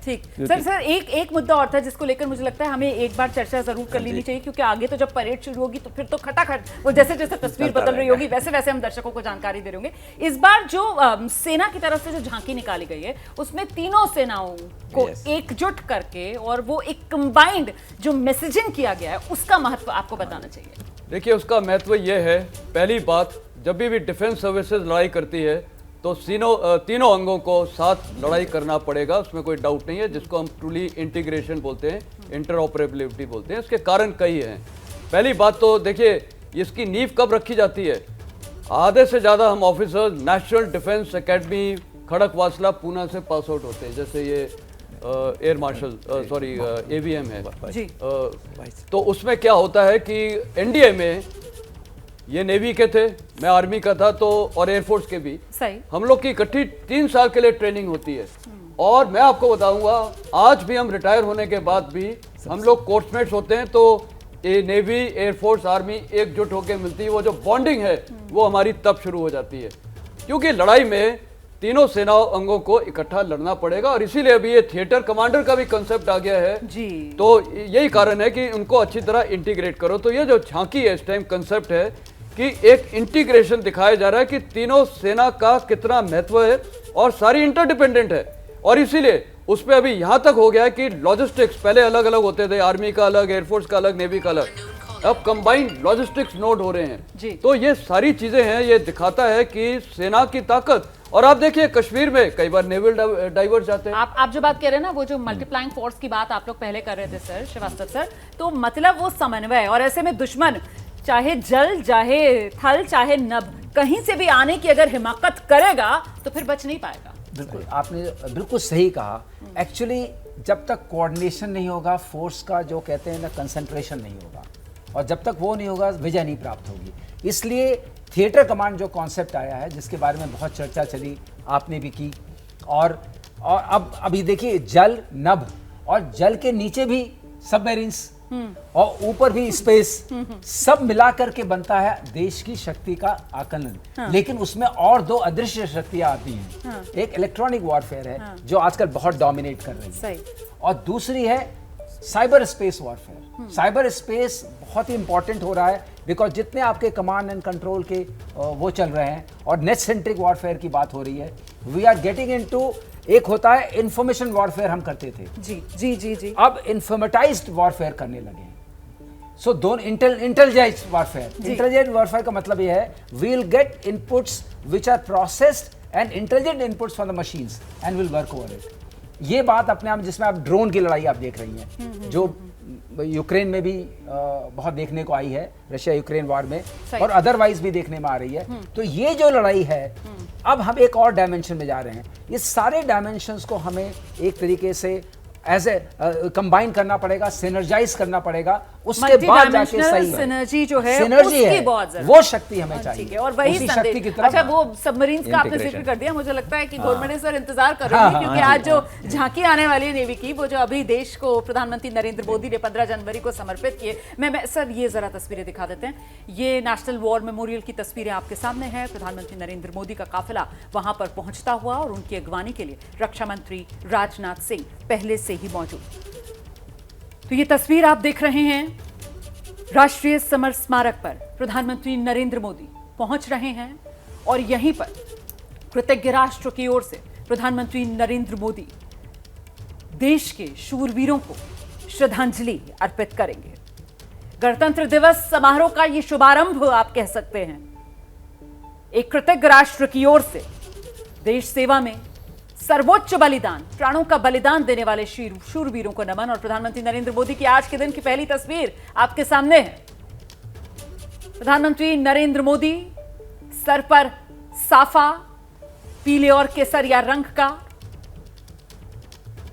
ठीक सर एक मुद्दा और था जिसको लेकर मुझे लगता है हमें एक बार चर्चा जरूर कर लेनी चाहिए, क्योंकि आगे तो जब परेड शुरू होगी तो फिर तो खटाखट वो जैसे जैसे तस्वीर बदल रही होगी वैसे वैसे हम दर्शकों को जानकारी दे रहे होंगे। इस बार जो सेना की तरफ से जो झांकी निकाली गई है उसमें तीनों सेनाओं को एकजुट करके और वो एक कंबाइंड जो मैसेजिंग किया गया है उसका महत्व आपको बताना चाहिए। देखिए, उसका महत्व ये है, पहली बात, जब भी डिफेंस सर्विसेज लड़ाई करती है तो तीनों अंगों को साथ लड़ाई करना पड़ेगा, उसमें कोई डाउट नहीं है, जिसको हम ट्रूली इंटीग्रेशन बोलते हैं, इंटरऑपरेबिलिटी बोलते हैं। इसके कारण कई हैं। पहली बात तो देखिए, इसकी नींव कब रखी जाती है? आधे से ज़्यादा हम officers national defence academy Khadakwasla Poona से पास आउट होते हैं, जैसे ये एयर मार्शल सॉरी AVM है जी। तो उसमें क्या होता है कि एनडीए में ये नेवी के थे, मैं आर्मी का था, तो और एयरफोर्स के भी सही, हम लोग की इकट्ठी 3 साल के लिए ट्रेनिंग होती है। और मैं आपको बताऊंगा, आज भी हम रिटायर होने के बाद भी हम लोग कोर्समेट्स होते हैं, तो ये नेवी, एयरफोर्स, आर्मी एकजुट होकर मिलती है। वो जो बॉन्डिंग है वो हमारी तब शुरू हो जाती है, क्योंकि लड़ाई में तीनों सेनाओं अंगों को इकट्ठा लड़ना पड़ेगा। और इसीलिए अभी ये थिएटर कमांडर का भी कंसेप्ट आ गया है जी। तो यही कारण है कि उनको अच्छी तरह इंटीग्रेट करो। तो ये जो झांकी है इस टाइम कंसेप्ट है कि एक इंटीग्रेशन दिखाया जा रहा है कि तीनों सेना का कितना महत्व है और सारी इंटरडिपेंडेंट है। और इसीलिए उस पर अभी यहां तक हो गया है कि लॉजिस्टिक्स पहले अलग अलग होते थे, आर्मी का अलग, एयरफोर्स का अलग, नेवी का अलग, अब कंबाइंड लॉजिस्टिक्स नोड हो रहे हैं। तो ये सारी चीजें हैं, ये दिखाता है कि सेना की ताकत। और आप देखिए कश्मीर में कई बार नेवल डाइवर्स जाते हैं। आप जो बात कह रहे हैं ना, वो जो मल्टीप्लाइंग फोर्स की बात आप लोग पहले कर रहे थे सर श्रीवास्तव सर, तो मतलब वो समन्वय, और ऐसे में दुश्मन चाहे जल, चाहे थल, चाहे नभ, कहीं से भी आने की अगर हिमाकत करेगा तो फिर बच नहीं पाएगा। बिल्कुल, आपने बिल्कुल सही कहा। एक्चुअली जब तक कोऑर्डिनेशन नहीं होगा, फोर्स का जो कहते हैं ना कंसंट्रेशन नहीं होगा, और जब तक वो नहीं होगा विजय नहीं प्राप्त होगी। इसलिए थिएटर कमांड जो कॉन्सेप्ट आया है, जिसके बारे में बहुत चर्चा चली, आपने भी की, और अब अभी देखिए जल, नभ, और जल के नीचे भी सबमरीन्स और ऊपर भी स्पेस, सब मिला करके बनता है देश की शक्ति का आकलन। हाँ। लेकिन उसमें और 2 अदृश्य शक्तियां आती हैं। हाँ। एक इलेक्ट्रॉनिक वॉरफेयर है, हाँ, जो आजकल बहुत डोमिनेट कर रही है, और दूसरी है cyber space warfare. Cyber space बहुत ही इंपॉर्टेंट हो रहा है, बिकॉज जितने आपके कमांड एंड कंट्रोल के वो चल रहे हैं और नेट सेंट्रिक वॉरफेयर की बात हो रही है, वी आर गेटिंग इनटू, एक होता है इंफॉर्मेशन वॉरफेयर हम करते थे जी, अब इंफॉर्मेटाइज्ड वॉरफेयर करने लगे हैं। सो दोनों इंटेलिजेंस वॉरफेयर का मतलब ये है, we will get inputs which are processed and intelligent inputs from the machines and will work over it. ये बात अपने आप, जिसमें आप ड्रोन की लड़ाई आप देख रही हैं, जो यूक्रेन में भी बहुत देखने को आई है, रशिया यूक्रेन वॉर में, और अदरवाइज भी देखने में आ रही है। तो ये जो लड़ाई है, अब हम एक और डायमेंशन में जा रहे हैं। ये सारे डायमेंशंस को हमें एक तरीके से एज ए कंबाइन करना पड़ेगा, सिनर्जाइज करना पड़ेगा, उसके बाद जाके सही है। सिनर्जी जो है, सिनर्जी है, वो शक्ति हमें चाहिए, और वही शक्ति की तरफ। अच्छा, वो सबमरीन्स का आपने जिक्र कर दिया, मुझे लगता है कि घोरमडे सर इंतजार कर रहे हैं, क्योंकि आज जो झांकी आने वाली है नेवी की, वो जो अभी देश को प्रधानमंत्री नरेंद्र मोदी ने 15 जनवरी को समर्पित किए। मैं सर ये जरा तस्वीरें दिखा देते हैं। ये नेशनल वॉर मेमोरियल की तस्वीरें आपके सामने है। प्रधानमंत्री नरेंद्र मोदी का काफिला वहां पर पहुंचता हुआ, और उनकी अगवानी के लिए रक्षा मंत्री राजनाथ सिंह पहले से ही मौजूद। तो ये तस्वीर आप देख रहे हैं, राष्ट्रीय समर स्मारक पर प्रधानमंत्री नरेंद्र मोदी पहुंच रहे हैं, और यहीं पर कृतज्ञ राष्ट्र की ओर से प्रधानमंत्री नरेंद्र मोदी देश के शूरवीरों को श्रद्धांजलि अर्पित करेंगे। गणतंत्र दिवस समारोह का ये शुभारंभ आप कह सकते हैं। एक कृतज्ञ राष्ट्र की ओर से देश सेवा में सर्वोच्च बलिदान, प्राणों का बलिदान देने वाले शूरवीरों को नमन। और प्रधानमंत्री नरेंद्र मोदी की आज के दिन की पहली तस्वीर आपके सामने है। प्रधानमंत्री नरेंद्र मोदी सर पर साफा, पीले और केसरिया रंग का,